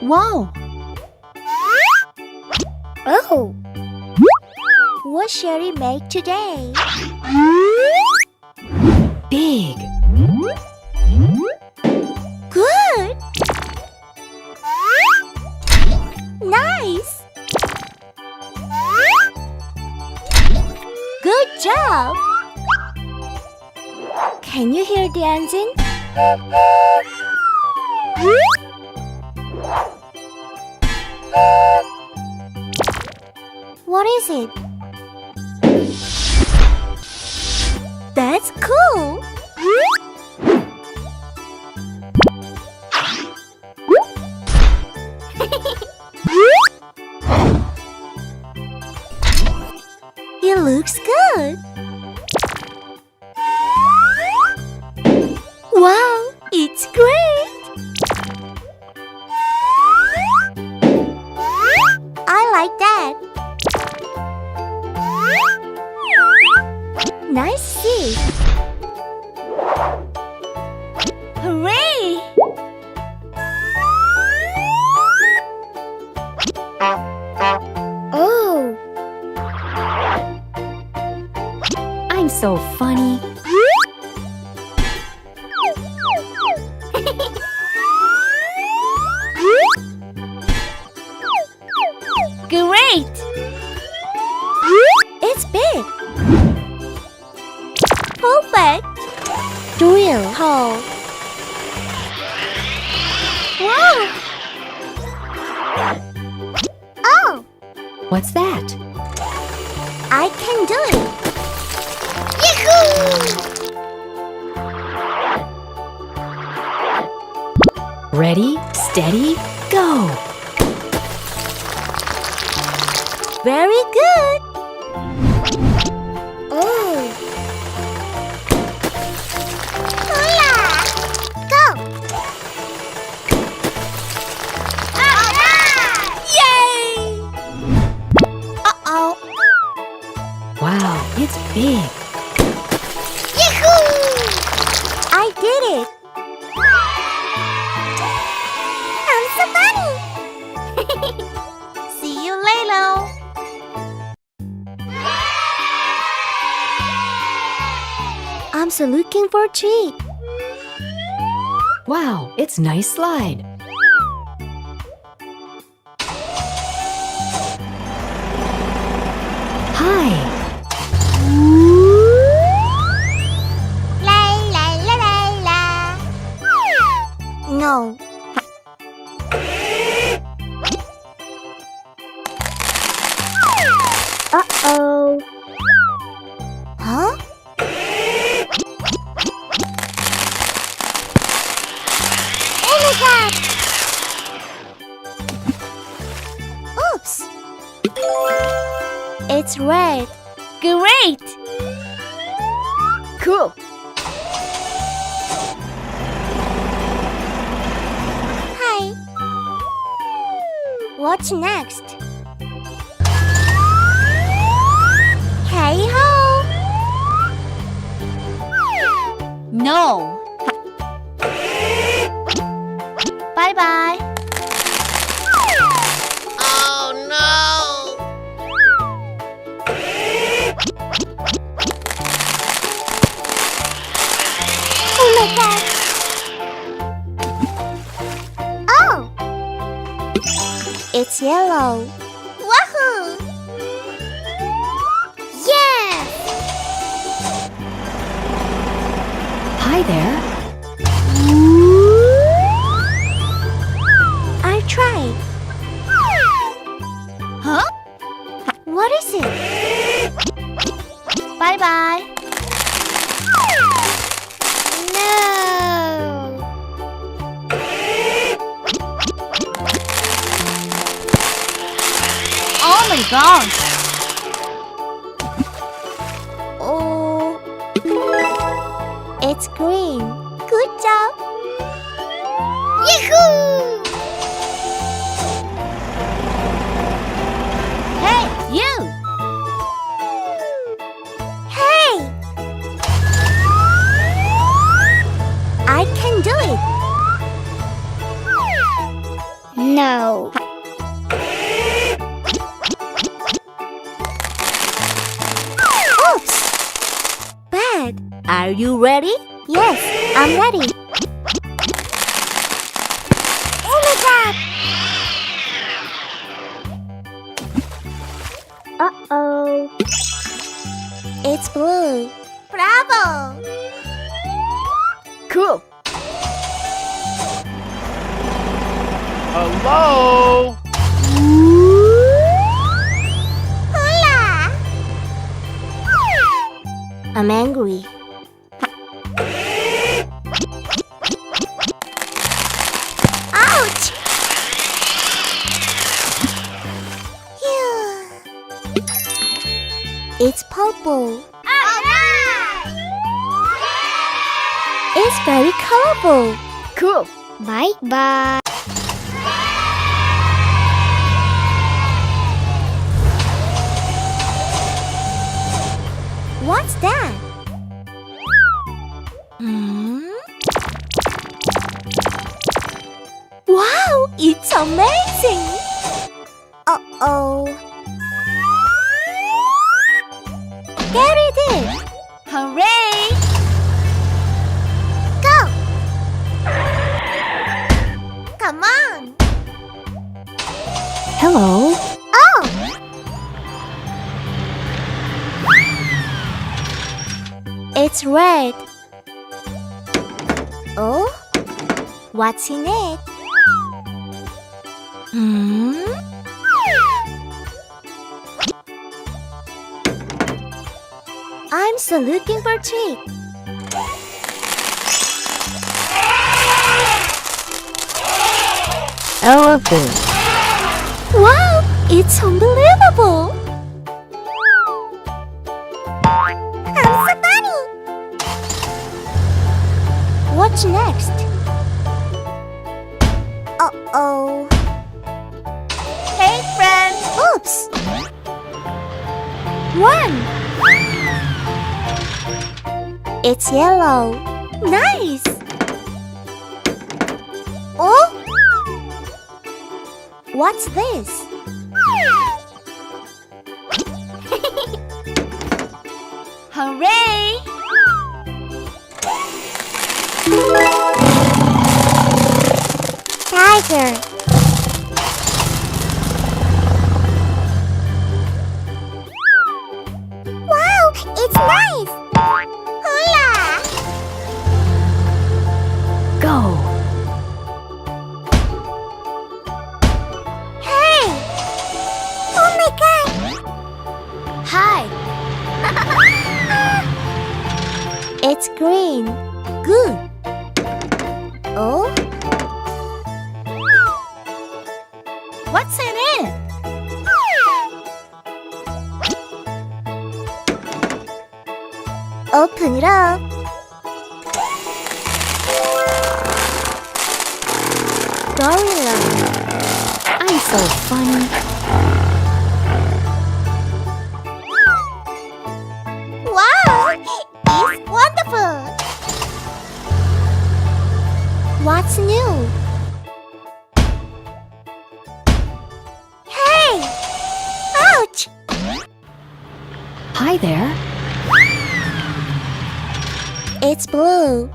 Wow! Oh! What shall we make today? Big! Good! Nice! Good job! Can you hear the engine? What is it? That's cool! It looks good! Wow, it's great! I like that! Nice seat! Hooray! Oh! I'm so funny. Great! It's big! Perfect! Drill hole! Whoa! Oh! What's that? I can do it! Yahoo! Ready, steady, go! Very good! Oh! Hula! Go! Yay! Uh-oh! Wow, it's big! Yahoo! I did it! I'm so funny! See you later! I'm so looking for a treat. Wow, it's nice slide! Hi! La la la la la. No. Uh-oh. Huh? Oh my god! Oops! It's red. Great! Cool! Hi! What's next? Hey ho! No! Bye-bye! Oh no! Oh my god! Oh! It's yellow! Wahoo! Yeah! Hi there! I tried. Huh? What is it? Bye-bye. No. Oh my gosh. Oh. It's green. Good job. Yahoo! Hey, you! Hey! I can do it! No. Oops! Bad. Are you ready? Yes, I'm ready. Oh my god! Uh-oh. It's blue. Bravo! Cool. Hello? Hola! I'm angry. Ouch! Phew. It's purple. It's very colorful. Cool. Bye-bye. What's that? Wow, it's amazing! Uh-oh. There it is! Hooray! Go! Come on! Hello. Oh! It's red. Oh? What's in it? I'm still looking for a treat. Elephant. Wow! It's unbelievable! I'm so funny! What's next? Uh-oh. Hey, friend! Oops! One! It's yellow. Nice! Oh? What's this? Hooray! Tiger. Wow, it's nice. Hola! Go. Hey! Oh my god! Hi! It's green. Good. Oh? What's in it? Open it up. Gorilla. I'm so funny. Wow! It's wonderful! What's new? Hey! Ouch! Hi there. It's blue.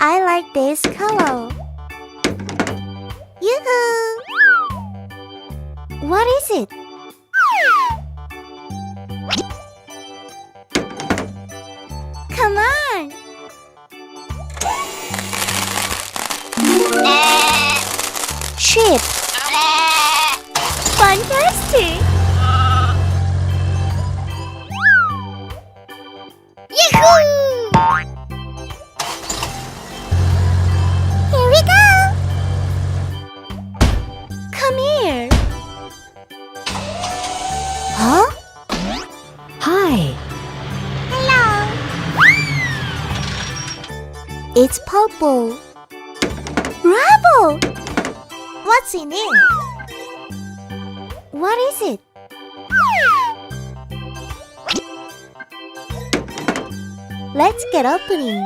I like this color. Yoo-hoo! What is it? Come on! Ship. Fantastic! Yahoo! Here we go! Come here! Huh? Hi. Hello! It's purple. Bravo! What's in it? What is it? Let's get opening.